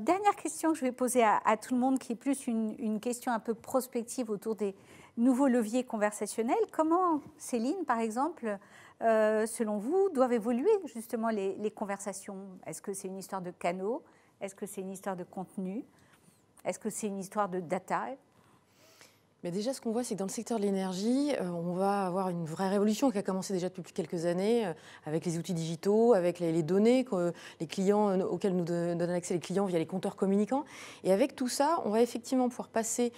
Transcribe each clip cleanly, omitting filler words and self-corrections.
dernière question que je vais poser à tout le monde, qui est plus une question un peu prospective autour des nouveaux leviers conversationnels. Comment, Céline, par exemple, selon vous, doivent évoluer justement les conversations? Est-ce que c'est une histoire de canaux? Est-ce que c'est une histoire de contenu? Est-ce que c'est une histoire de data? Mais déjà, ce qu'on voit, c'est que dans le secteur de l'énergie, on va avoir une vraie révolution qui a commencé déjà depuis quelques années avec les outils digitaux, avec les données que les clients, auxquelles nous donnent accès les clients via les compteurs communicants. Et avec tout ça, on va effectivement pouvoir passer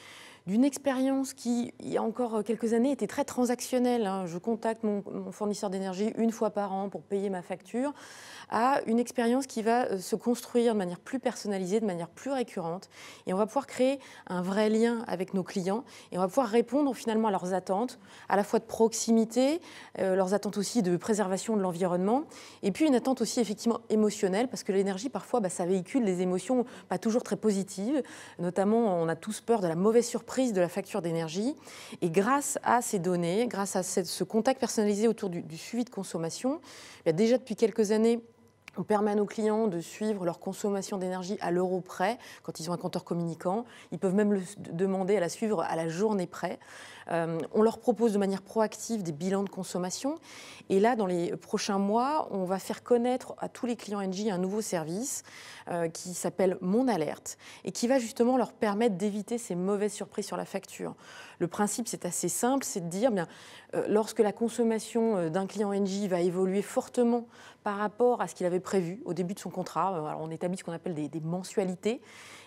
d'une expérience qui, il y a encore quelques années, était très transactionnelle. Hein. Je contacte mon fournisseur d'énergie une fois par an pour payer ma facture, à une expérience qui va se construire de manière plus personnalisée, de manière plus récurrente. Et on va pouvoir créer un vrai lien avec nos clients et on va pouvoir répondre finalement à leurs attentes, à la fois de proximité, leurs attentes aussi de préservation de l'environnement, et puis une attente aussi effectivement émotionnelle, parce que l'énergie, parfois, ça véhicule des émotions pas toujours très positives. Notamment, on a tous peur de la mauvaise surprise de la facture d'énergie. Et grâce à ces données, grâce à ce contact personnalisé autour du suivi de consommation, déjà depuis quelques années, on permet à nos clients de suivre leur consommation d'énergie à l'euro près quand ils ont un compteur communicant. Ils peuvent même le demander à la suivre à la journée près. On leur propose de manière proactive des bilans de consommation. Et là, dans les prochains mois, on va faire connaître à tous les clients Engie un nouveau service qui s'appelle Mon Alerte et qui va justement leur permettre d'éviter ces mauvaises surprises sur la facture. Le principe, c'est assez simple, c'est de dire, lorsque la consommation d'un client Engie va évoluer fortement par rapport à ce qu'il avait prévu au début de son contrat, alors on établit ce qu'on appelle des mensualités,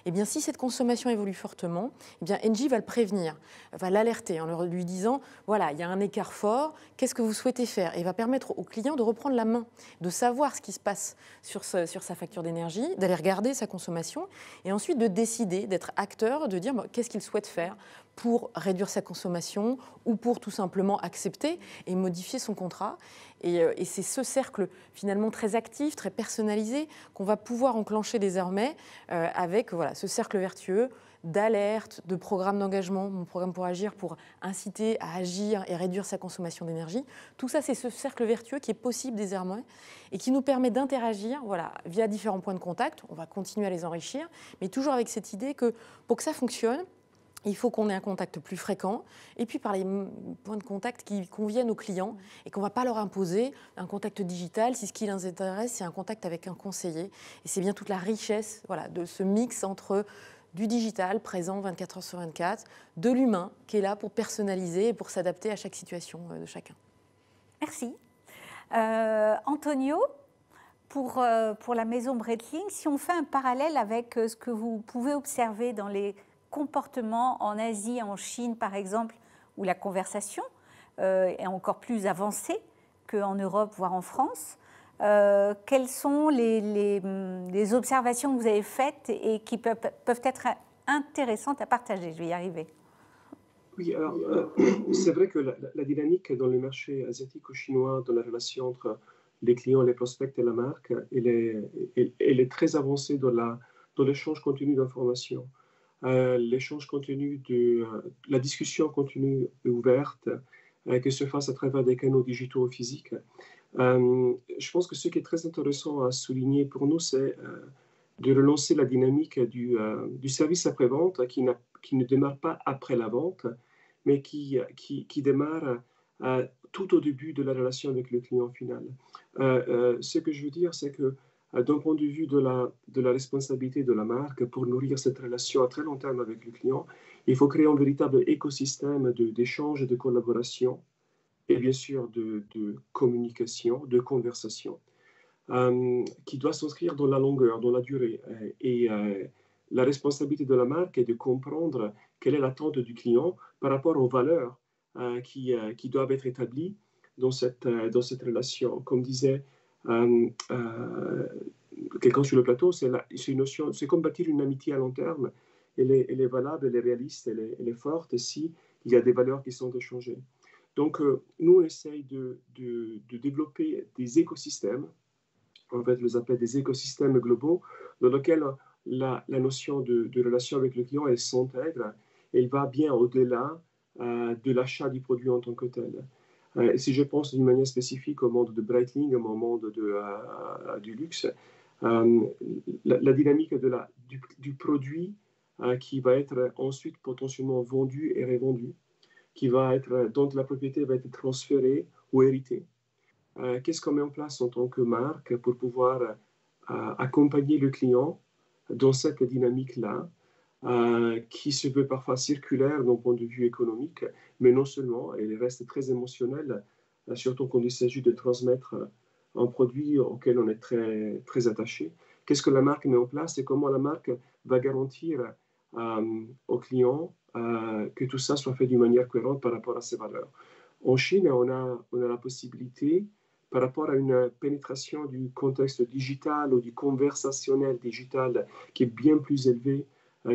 et bien si cette consommation évolue fortement, eh bien Engie va le prévenir, va l'alerter en lui disant, voilà, il y a un écart fort, qu'est-ce que vous souhaitez faire? Et va permettre au client de reprendre la main, de savoir ce qui se passe sur sa facture d'énergie, d'aller regarder sa consommation, et ensuite de décider, d'être acteur, de dire qu'est-ce qu'il souhaite faire pour réduire sa consommation ou pour tout simplement accepter et modifier son contrat. Et c'est ce cercle finalement très actif, très personnalisé qu'on va pouvoir enclencher désormais avec ce cercle vertueux d'alerte, de programme d'engagement, mon programme pour agir, pour inciter à agir et réduire sa consommation d'énergie. Tout ça, c'est ce cercle vertueux qui est possible désormais et qui nous permet d'interagir via différents points de contact. On va continuer à les enrichir, mais toujours avec cette idée que pour que ça fonctionne, il faut qu'on ait un contact plus fréquent et puis par les points de contact qui conviennent aux clients et qu'on ne va pas leur imposer un contact digital si ce qui les intéresse, c'est un contact avec un conseiller. Et c'est bien toute la richesse de ce mix entre du digital présent 24 heures sur 24, de l'humain qui est là pour personnaliser et pour s'adapter à chaque situation de chacun. Merci. Antonio, pour la maison Breitling, si on fait un parallèle avec ce que vous pouvez observer dans les comportements en Asie, en Chine par exemple, où la conversation est encore plus avancée qu'en Europe, voire en France, quelles sont les observations que vous avez faites et qui peuvent être intéressantes à partager? Je vais y arriver. Oui, alors c'est vrai que la dynamique dans le marché asiatique ou chinois, dans la relation entre les clients, les prospects et la marque, elle est très avancée dans l'échange continu d'informations. L'échange continu, la discussion continue et ouverte, que se fasse à travers des canaux digitaux ou physiques. Je pense que ce qui est très intéressant à souligner pour nous, c'est de relancer la dynamique du service après-vente qui ne démarre pas après la vente, mais qui démarre tout au début de la relation avec le client final. Ce que je veux dire, c'est que d'un point de vue de la responsabilité de la marque, pour nourrir cette relation à très long terme avec le client, il faut créer un véritable écosystème d'échange, de collaboration et bien sûr de communication, de conversation, qui doit s'inscrire dans la longueur, dans la durée. Et la responsabilité de la marque est de comprendre quelle est l'attente du client par rapport aux valeurs qui doivent être établies dans cette relation. Comme disait quelqu'un sur le plateau, c'est une notion, c'est comme bâtir une amitié à long terme. Elle est valable, elle est réaliste, elle est forte si il y a des valeurs qui sont échangées. Donc, nous, on essaye de développer des écosystèmes, en fait, on les appelle des écosystèmes globaux, dans lesquels la notion de relation avec le client, elle s'intègre, elle va bien au-delà de l'achat du produit en tant que tel. Si je pense d'une manière spécifique au monde de Breitling, au monde du luxe, la dynamique du produit qui va être ensuite potentiellement vendu et revendu, dont la propriété va être transférée ou héritée. Qu'est-ce qu'on met en place en tant que marque pour pouvoir accompagner le client dans cette dynamique-là, qui se veut parfois circulaire d'un point de vue économique, mais non seulement, elle reste très émotionnelle, surtout quand il s'agit de transmettre un produit auquel on est très, très attaché. Qu'est-ce que la marque met en place et comment la marque va garantir aux clients que tout ça soit fait d'une manière cohérente par rapport à ses valeurs. En Chine, on a la possibilité, par rapport à une pénétration du contexte digital ou du conversationnel digital qui est bien plus élevé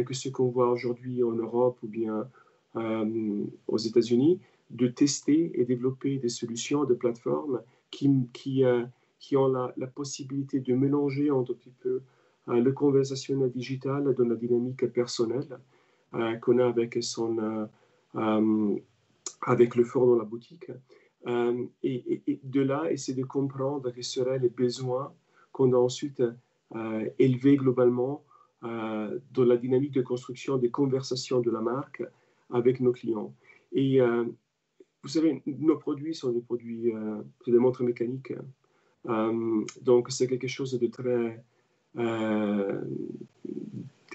que ce qu'on voit aujourd'hui en Europe ou bien aux États-Unis, de tester et développer des solutions, des plateformes qui ont la possibilité de mélanger un tout petit peu le conversationnel digital dans la dynamique personnelle qu'on a avec le fort dans la boutique. Et de là, essayer de comprendre quels seraient les besoins qu'on a ensuite élevés globalement dans la dynamique de construction des conversations de la marque avec nos clients. Et vous savez, nos produits sont des produits, c'est des montres mécaniques. Donc, c'est quelque chose de très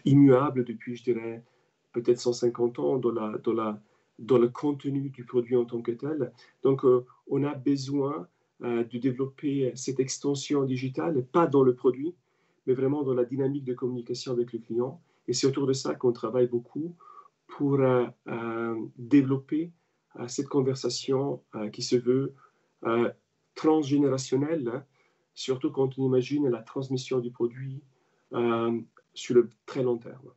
immuable depuis, je dirais, peut-être 150 ans dans le contenu du produit en tant que tel. Donc, on a besoin de développer cette extension digitale, pas dans le produit, mais vraiment dans la dynamique de communication avec le client. Et c'est autour de ça qu'on travaille beaucoup pour développer cette conversation qui se veut transgénérationnelle, hein, surtout quand on imagine la transmission du produit sur le très long terme.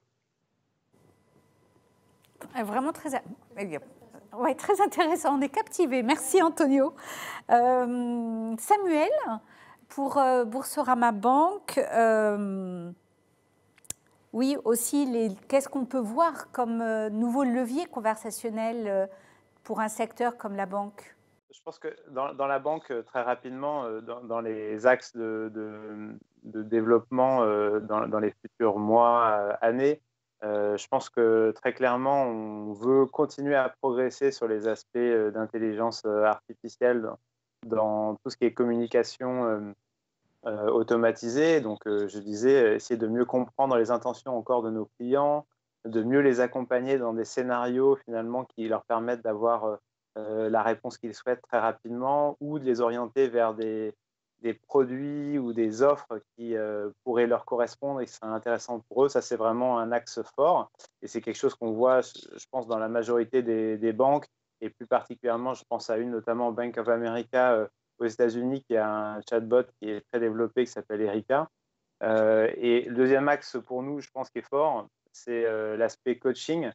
Vraiment très, ouais, très intéressant, on est captivés. Merci Antonio. Samuel, pour Boursorama Banque, oui, aussi, qu'est-ce qu'on peut voir comme nouveau levier conversationnel pour un secteur comme la banque? Je pense que dans la banque, très rapidement, dans les axes de développement dans les futurs mois, années, je pense que très clairement, on veut continuer à progresser sur les aspects d'intelligence artificielle dans tout ce qui est communication automatisée. Donc, je disais, essayer de mieux comprendre les intentions encore de nos clients, de mieux les accompagner dans des scénarios finalement qui leur permettent d'avoir la réponse qu'ils souhaitent très rapidement, ou de les orienter vers des produits ou des offres qui pourraient leur correspondre et qui seraient intéressantes pour eux. Ça, c'est vraiment un axe fort. Et c'est quelque chose qu'on voit, je pense, dans la majorité des banques, et plus particulièrement, je pense à une, notamment Bank of America aux États-Unis, qui a un chatbot qui est très développé, qui s'appelle Erika. Et le deuxième axe pour nous, je pense, qui est fort, c'est l'aspect coaching.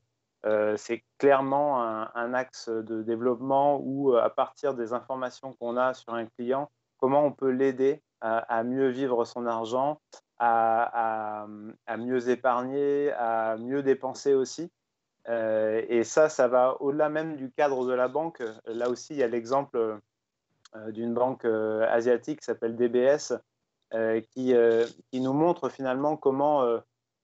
C'est clairement un axe de développement où, à partir des informations qu'on a sur un client, comment on peut l'aider à mieux vivre son argent, à mieux épargner, à mieux dépenser aussi. Et ça va au-delà même du cadre de la banque. Là aussi, il y a l'exemple d'une banque asiatique qui s'appelle DBS, qui nous montre finalement comment,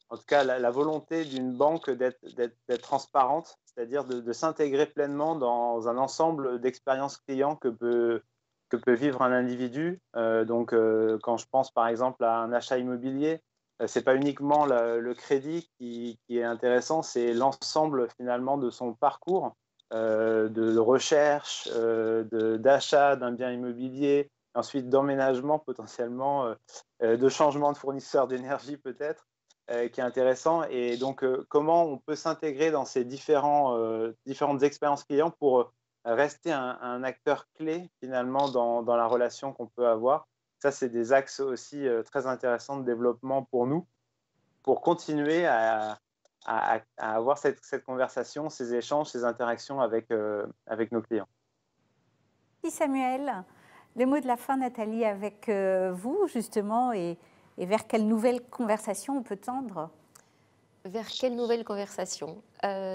en tout cas, la volonté d'une banque d'être transparente, c'est-à-dire de s'intégrer pleinement dans un ensemble d'expériences clients que peut vivre un individu. Donc, quand je pense par exemple à un achat immobilier, ce n'est pas uniquement le crédit qui est intéressant, c'est l'ensemble finalement de son parcours de recherche, d'achat d'un bien immobilier, ensuite d'emménagement potentiellement, de changement de fournisseur d'énergie peut-être, qui est intéressant. Et donc, comment on peut s'intégrer dans ces différentes expériences clients pour rester un acteur clé finalement dans la relation qu'on peut avoir. Ça, c'est des axes aussi très intéressants de développement pour nous, pour continuer à avoir cette conversation, ces échanges, ces interactions avec nos clients. Merci Samuel. Le mot de la fin, Nathalie, avec vous justement, et vers quelle nouvelle conversation on peut tendre? Vers quelle nouvelle conversation?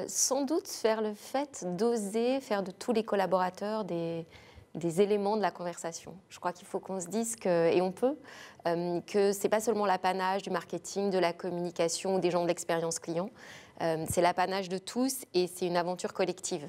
Sans doute vers le fait d'oser faire de tous les collaborateurs des des éléments de la conversation. Je crois qu'il faut qu'on se dise que, et on peut, que ce n'est pas seulement l'apanage du marketing, de la communication ou des gens de l'expérience client, c'est l'apanage de tous et c'est une aventure collective,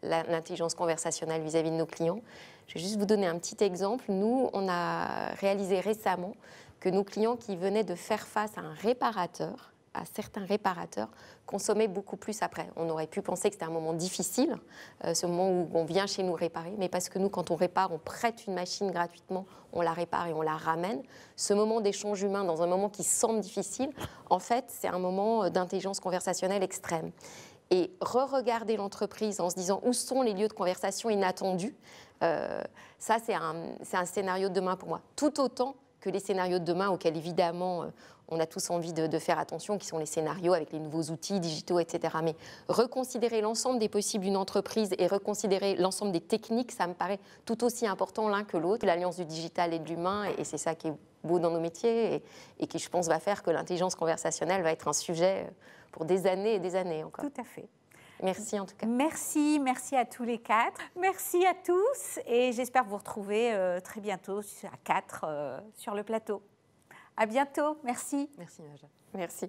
l'intelligence conversationnelle vis-à-vis de nos clients. Je vais juste vous donner un petit exemple. Nous, on a réalisé récemment que nos clients qui venaient de faire face à un réparateur, à certains réparateurs, consommaient beaucoup plus après. On aurait pu penser que c'était un moment difficile, ce moment où on vient chez nous réparer, mais parce que nous, quand on répare, on prête une machine gratuitement, on la répare et on la ramène. Ce moment d'échange humain, dans un moment qui semble difficile, en fait, c'est un moment d'intelligence conversationnelle extrême. Et re-regarder l'entreprise en se disant où sont les lieux de conversation inattendus, ça, c'est un scénario de demain pour moi. Tout autant que les scénarios de demain auxquels, évidemment, on a tous envie de faire attention, qui sont les scénarios avec les nouveaux outils digitaux, etc. Mais reconsidérer l'ensemble des possibles d'une entreprise et reconsidérer l'ensemble des techniques, ça me paraît tout aussi important l'un que l'autre. L'alliance du digital et de l'humain, et c'est ça qui est beau dans nos métiers et qui, je pense, va faire que l'intelligence conversationnelle va être un sujet pour des années et des années encore. Tout à fait. Merci en tout cas. Merci à tous les quatre. Merci à tous et j'espère vous retrouver très bientôt à 4 sur le plateau. À bientôt. Merci. Merci, Naja. Merci.